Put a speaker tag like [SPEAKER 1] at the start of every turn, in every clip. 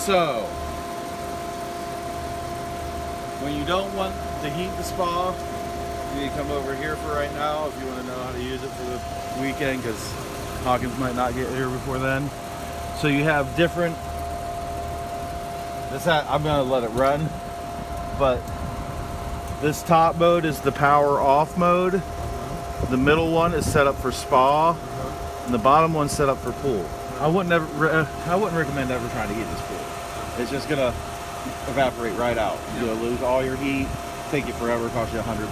[SPEAKER 1] So, when you don't want to heat the spa, you come over here for right now if you want to know how to use it for the weekend, because Hawkins might not get here before then. So you have different, I'm going to let it run, but this top mode is the power off mode. The middle one is set up for spa, and the bottom one's set up for pool. I wouldn't recommend ever trying to heat this pool. It's just gonna evaporate right out. You'll lose all your heat, take you forever, cost you $150, $200.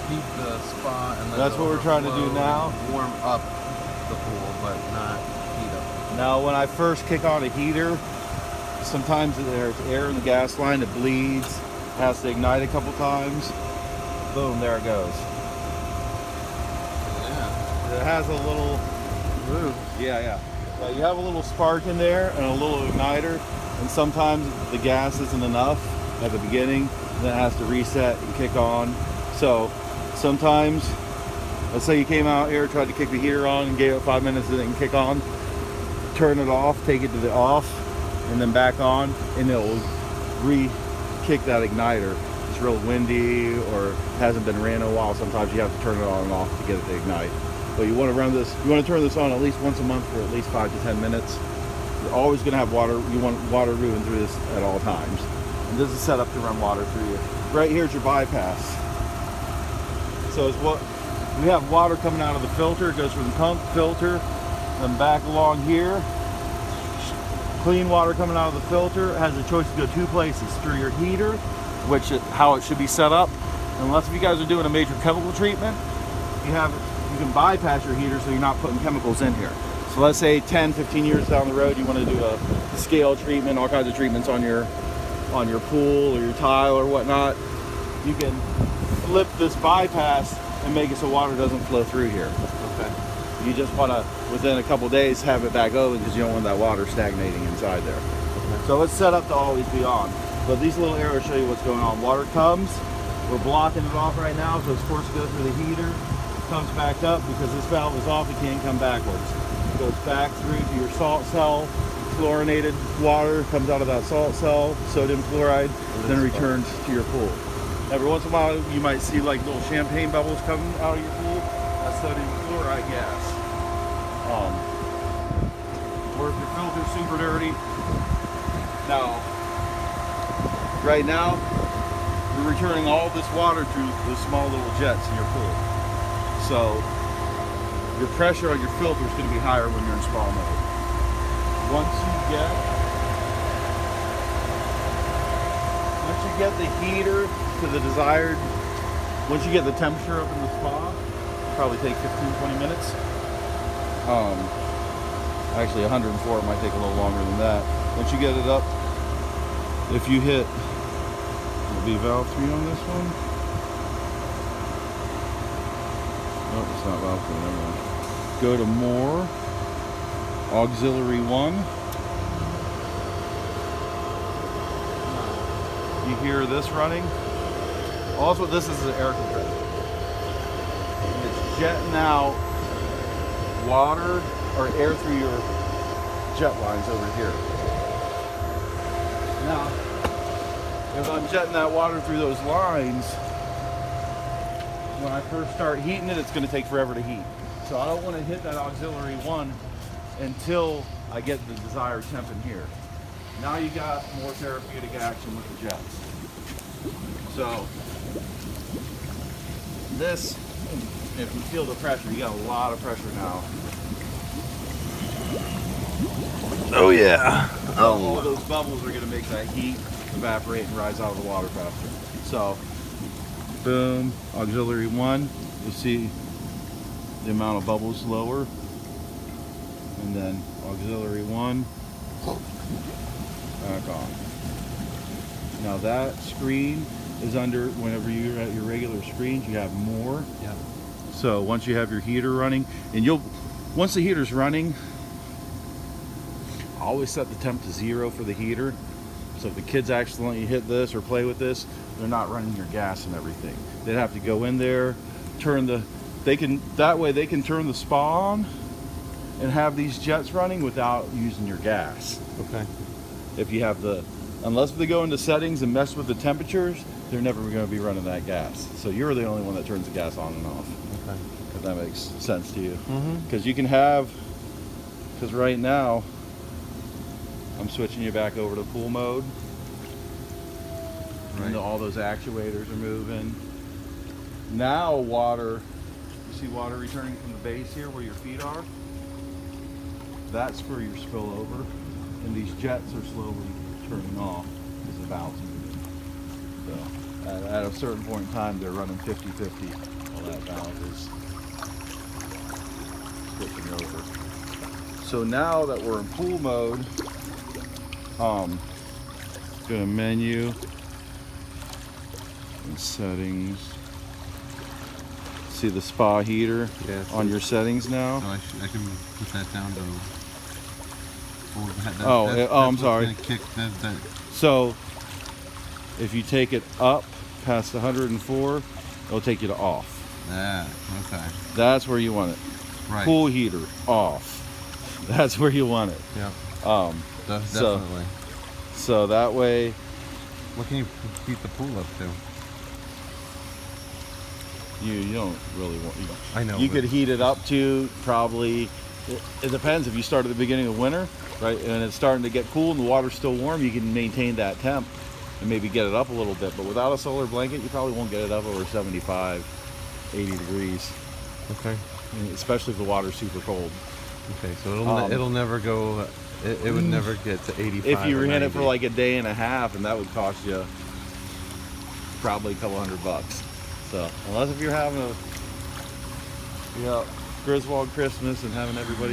[SPEAKER 2] Heat the spa and
[SPEAKER 1] that's what we're trying to do now.
[SPEAKER 2] Warm up the pool, but not heat up.
[SPEAKER 1] Now, when I first kick on a heater, sometimes there's air in the gas line, it bleeds, has to ignite a couple times. Boom, there it goes.
[SPEAKER 2] Yeah.
[SPEAKER 1] It has a little.
[SPEAKER 2] Ooh.
[SPEAKER 1] Yeah. So you have a little spark in there and a little igniter, and sometimes the gas isn't enough at the beginning, then it has to reset and kick on. So sometimes, let's say you came out here, tried to kick the heater on and gave it 5 minutes and it can kick on, turn it off, take it to the off, and then back on, and it'll re-kick that igniter. It's real windy or hasn't been ran in a while, sometimes you have to turn it on and off to get it to ignite. But you want to turn this on at least once a month for at least 5 to 10 minutes. You're always going to have water. You want water moving through this at all times. And this is set up to run water through you. Right here is your bypass. So it's what we have water coming out of the filter. It goes from the pump, filter, then back along here. Clean water coming out of the filter. It has a choice to go 2 places: through your heater, which is how it should be set up. Unless if you guys are doing a major chemical treatment, you can bypass your heater so you're not putting chemicals in here. So let's say 10, 15 years down the road, you want to do a scale treatment, all kinds of treatments on your pool or your tile or whatnot. You can flip this bypass and make it so water doesn't flow through here.
[SPEAKER 2] Okay.
[SPEAKER 1] You just want to, within a couple days, have it back open because you don't want that water stagnating inside there. Okay. So it's set up to always be on. But these little arrows show you what's going on. Water comes, we're blocking it off right now, so it's forced to go through the heater. Comes back up because this valve is off, it can't come backwards. It goes back through to your salt cell. Chlorinated water comes out of that salt cell, sodium chloride, then returns to your pool. Every once in a while you might see like little champagne bubbles coming out of your pool. That's sodium chloride gas. Or if your filter's super dirty. Now, right now, you're returning all this water through the small little jets in your pool. So your pressure on your filter is going to be higher when you're in spa mode. Once you get the heater to the desired, once you get the temperature up in the spa, it'll probably take 15-20 minutes. Actually 104, it might take a little longer than that. Once you get it up, if you hit, it'll be valve 3 on this one. Nope, it's not valve 3, never mind. Go to more, auxiliary 1. You hear this running? Also, this is an air compressor. And it's jetting out water or air through your jet lines over here. Now, if I'm jetting that water through those lines, when I first start heating it, it's going to take forever to heat. So I don't want to hit that auxiliary 1 until I get the desired temp in here. Now you got more therapeutic action with the jets. So this, if you feel the pressure, you got a lot of pressure now.
[SPEAKER 2] Oh yeah.
[SPEAKER 1] All those bubbles are going to make that heat evaporate and rise out of the water faster. So boom, auxiliary 1, you'll see the amount of bubbles lower, and then auxiliary 1, back on. Now that screen is under, whenever you're at your regular screens, you have more.
[SPEAKER 2] Yeah.
[SPEAKER 1] So once you have your heater running, and once the heater's running, always set the temp to 0 for the heater. So if the kids accidentally hit this or play with this, they're not running your gas and everything. They'd have to go in there, that way they can turn the spa on, and have these jets running without using your gas.
[SPEAKER 2] Okay.
[SPEAKER 1] If you have unless they go into settings and mess with the temperatures, they're never going to be running that gas. So you're the only one that turns the gas on and off.
[SPEAKER 2] Okay.
[SPEAKER 1] If that makes sense to you.
[SPEAKER 2] Mm-hmm.
[SPEAKER 1] Because you can because right now, I'm switching you back over to pool mode.
[SPEAKER 2] Right.
[SPEAKER 1] And all those actuators are moving. Now water, you see water returning from the base here where your feet are? That's for your spillover. And these jets are slowly turning off because the valve's moving. So at a certain point in time, they're running 50-50 while that valve is switching over. So now that we're in pool mode, go to menu and settings. See the spa heater on your settings now?
[SPEAKER 2] So I can put that down to.
[SPEAKER 1] I'm sorry. So if you take it up past 104, it'll take you to off.
[SPEAKER 2] Okay.
[SPEAKER 1] That's where you want it.
[SPEAKER 2] Right.
[SPEAKER 1] Pool heater off. That's where you want it.
[SPEAKER 2] Yeah. Definitely.
[SPEAKER 1] So that way.
[SPEAKER 2] What can you heat the pool up to?
[SPEAKER 1] You don't really want.
[SPEAKER 2] I know.
[SPEAKER 1] You could heat it up to probably. It depends. If you start at the beginning of winter, right, and it's starting to get cool and the water's still warm, you can maintain that temp and maybe get it up a little bit. But without a solar blanket, you probably won't get it up over 75, 80 degrees.
[SPEAKER 2] Okay.
[SPEAKER 1] Especially if the water's super cold.
[SPEAKER 2] Okay, so it'll never go. It would never get to 85.
[SPEAKER 1] If you ran it for
[SPEAKER 2] 90.
[SPEAKER 1] like a day and a half, and that would cost you probably a couple $100. So unless if you're having a Griswold Christmas and having everybody